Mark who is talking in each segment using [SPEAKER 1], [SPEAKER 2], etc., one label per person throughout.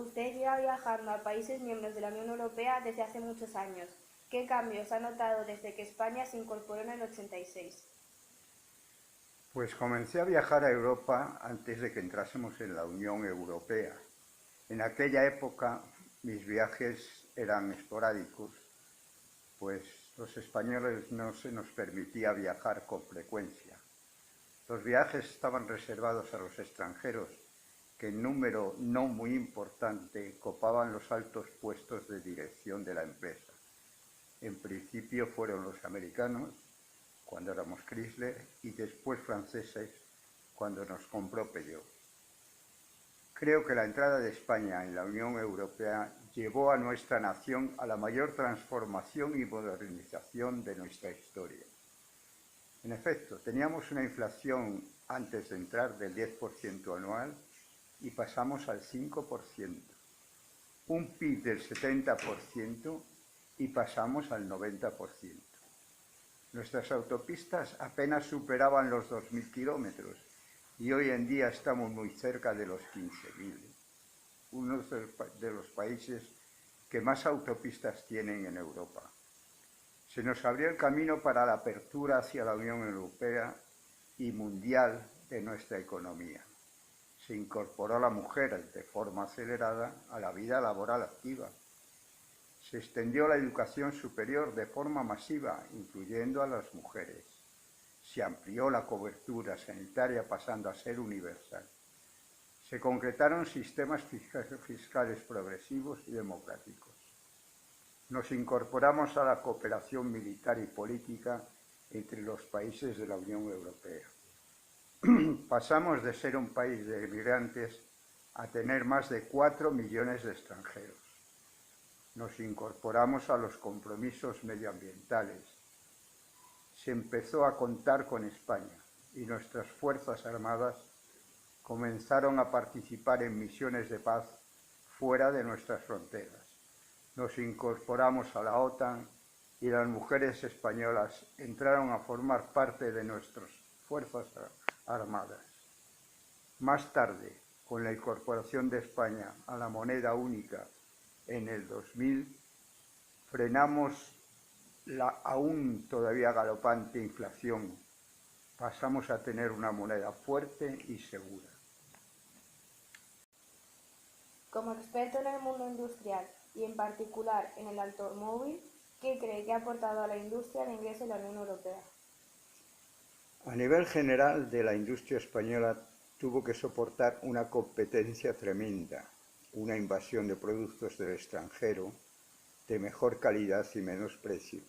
[SPEAKER 1] usted lleva viajando a países miembros de la Unión Europea desde hace muchos años. ¿Qué cambios ha notado desde que España se incorporó en el 86?
[SPEAKER 2] Pues comencé a viajar a Europa antes de que entrásemos en la Unión Europea. En aquella época mis viajes eran esporádicos, pues los españoles no se nos permitía viajar con frecuencia. Los viajes estaban reservados a los extranjeros, que en número no muy importante copaban los altos puestos de dirección de la empresa. En principio fueron los americanos, cuando éramos Chrysler, y después franceses, cuando nos compró Peugeot. Creo que la entrada de España en la Unión Europea llevó a nuestra nación a la mayor transformación y modernización de nuestra historia. En efecto, teníamos una inflación antes de entrar del 10% anual y pasamos al 5%, un PIB del 70% y pasamos al 90%. Nuestras autopistas apenas superaban los 2.000 kilómetros y hoy en día estamos muy cerca de los 15.000, uno de los países que más autopistas tienen en Europa. Se nos abrió el camino para la apertura hacia la Unión Europea y mundial de nuestra economía. Se incorporó la mujer de forma acelerada a la vida laboral activa. Se extendió la educación superior de forma masiva, incluyendo a las mujeres. Se amplió la cobertura sanitaria pasando a ser universal. Se concretaron sistemas fiscales progresivos y democráticos. Nos incorporamos a la cooperación militar y política entre los países de la Unión Europea. Pasamos de ser un país de emigrantes a tener más de 4 millones de extranjeros. Nos incorporamos a los compromisos medioambientales. Se empezó a contar con España y nuestras Fuerzas Armadas comenzaron a participar en misiones de paz fuera de nuestras fronteras. Nos incorporamos a la OTAN y las mujeres españolas entraron a formar parte de nuestras Fuerzas Armadas. Más tarde, con la incorporación de España a la moneda única en el 2000, frenamos la aún todavía galopante inflación. Pasamos a tener una moneda fuerte y segura.
[SPEAKER 1] Como experto en el mundo industrial y en particular en el automóvil, ¿qué cree que ha aportado a la industria el ingreso en la Unión Europea?
[SPEAKER 2] A nivel general, de la industria española tuvo que soportar una competencia tremenda, una invasión de productos del extranjero de mejor calidad y menos precio,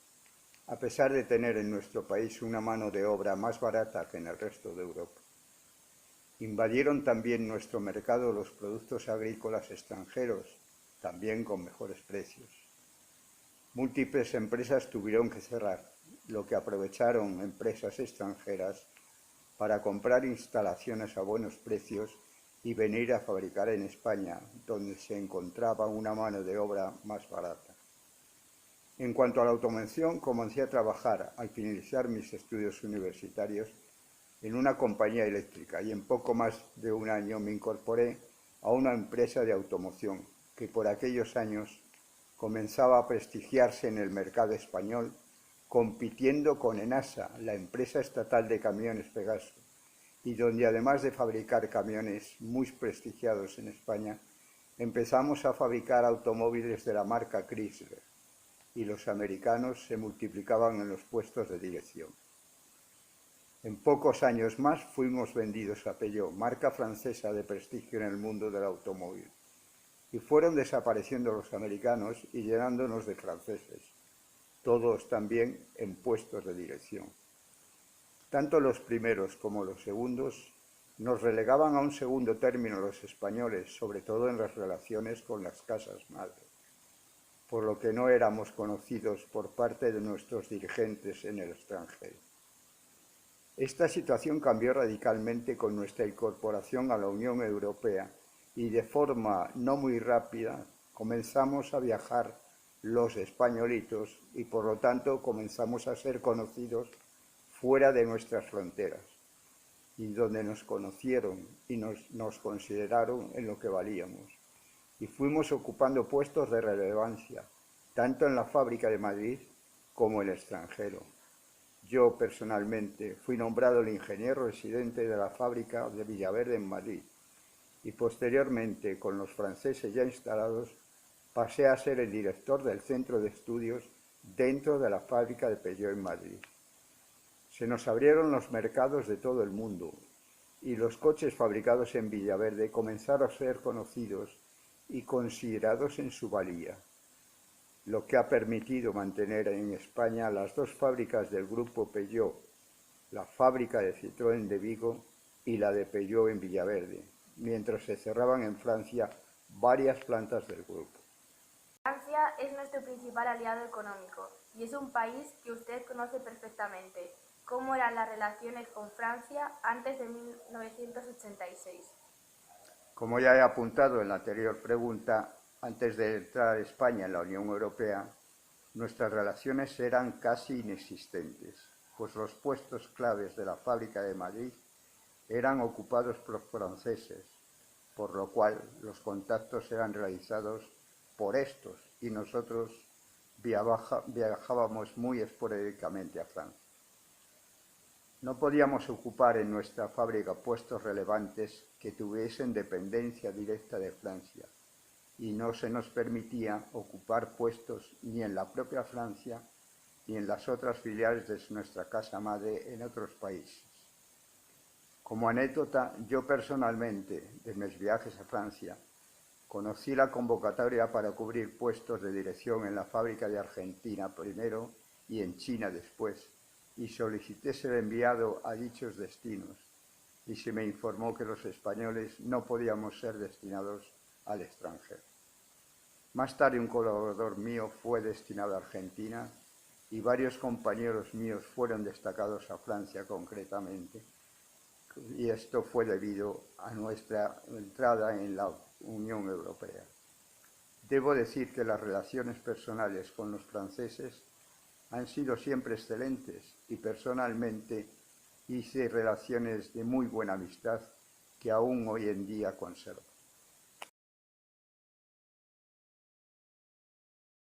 [SPEAKER 2] a pesar de tener en nuestro país una mano de obra más barata que en el resto de Europa. Invadieron también nuestro mercado los productos agrícolas extranjeros, también con mejores precios. Múltiples empresas tuvieron que cerrar, lo que aprovecharon empresas extranjeras para comprar instalaciones a buenos precios y venir a fabricar en España, donde se encontraba una mano de obra más barata. En cuanto a la automoción, comencé a trabajar, al finalizar mis estudios universitarios, en una compañía eléctrica y en poco más de un año me incorporé a una empresa de automoción que por aquellos años comenzaba a prestigiarse en el mercado español, compitiendo con Enasa, la empresa estatal de camiones Pegaso, y donde además de fabricar camiones muy prestigiados en España, empezamos a fabricar automóviles de la marca Chrysler, y los americanos se multiplicaban en los puestos de dirección. En pocos años más fuimos vendidos a Peugeot, marca francesa de prestigio en el mundo del automóvil, y fueron desapareciendo los americanos y llenándonos de franceses, todos también en puestos de dirección. Tanto los primeros como los segundos nos relegaban a un segundo término los españoles, sobre todo en las relaciones con las casas madre, por lo que no éramos conocidos por parte de nuestros dirigentes en el extranjero. Esta situación cambió radicalmente con nuestra incorporación a la Unión Europea y de forma no muy rápida comenzamos a viajar los españolitos y por lo tanto comenzamos a ser conocidos fuera de nuestras fronteras y donde nos conocieron y nos consideraron en lo que valíamos. y fuimos ocupando puestos de relevancia, tanto en la fábrica de Madrid como en el extranjero. Yo, personalmente, fui nombrado el ingeniero residente de la fábrica de Villaverde en Madrid y posteriormente, con los franceses ya instalados, pasé a ser el director del centro de estudios dentro de la fábrica de Peugeot en Madrid. Se nos abrieron los mercados de todo el mundo y los coches fabricados en Villaverde comenzaron a ser conocidos y considerados en su valía, lo que ha permitido mantener en España las dos fábricas del grupo Peugeot, la fábrica de Citroën de Vigo y la de Peugeot en Villaverde, mientras se cerraban en Francia varias plantas del grupo.
[SPEAKER 1] Francia es nuestro principal aliado económico y es un país que usted conoce perfectamente. ¿Cómo eran las relaciones con Francia antes de 1986?
[SPEAKER 2] Como ya he apuntado en la anterior pregunta, antes de entrar España en la Unión Europea, nuestras relaciones eran casi inexistentes, pues los puestos claves de la fábrica de Madrid eran ocupados por franceses, por lo cual los contactos eran realizados por estos y nosotros viajábamos muy esporádicamente a Francia. No podíamos ocupar en nuestra fábrica puestos relevantes que tuviesen dependencia directa de Francia y no se nos permitía ocupar puestos ni en la propia Francia ni en las otras filiales de nuestra casa madre en otros países. Como anécdota, yo personalmente, de mis viajes a Francia, conocí la convocatoria para cubrir puestos de dirección en la fábrica de Argentina primero y en China después, y solicité ser enviado a dichos destinos, y se me informó que los españoles no podíamos ser destinados al extranjero. Más tarde un colaborador mío fue destinado a Argentina y varios compañeros míos fueron destacados a Francia concretamente, y esto fue debido a nuestra entrada en la Unión Europea. Debo decir que las relaciones personales con los franceses han sido siempre excelentes y personalmente hice relaciones de muy buena amistad que aún hoy en día conservo.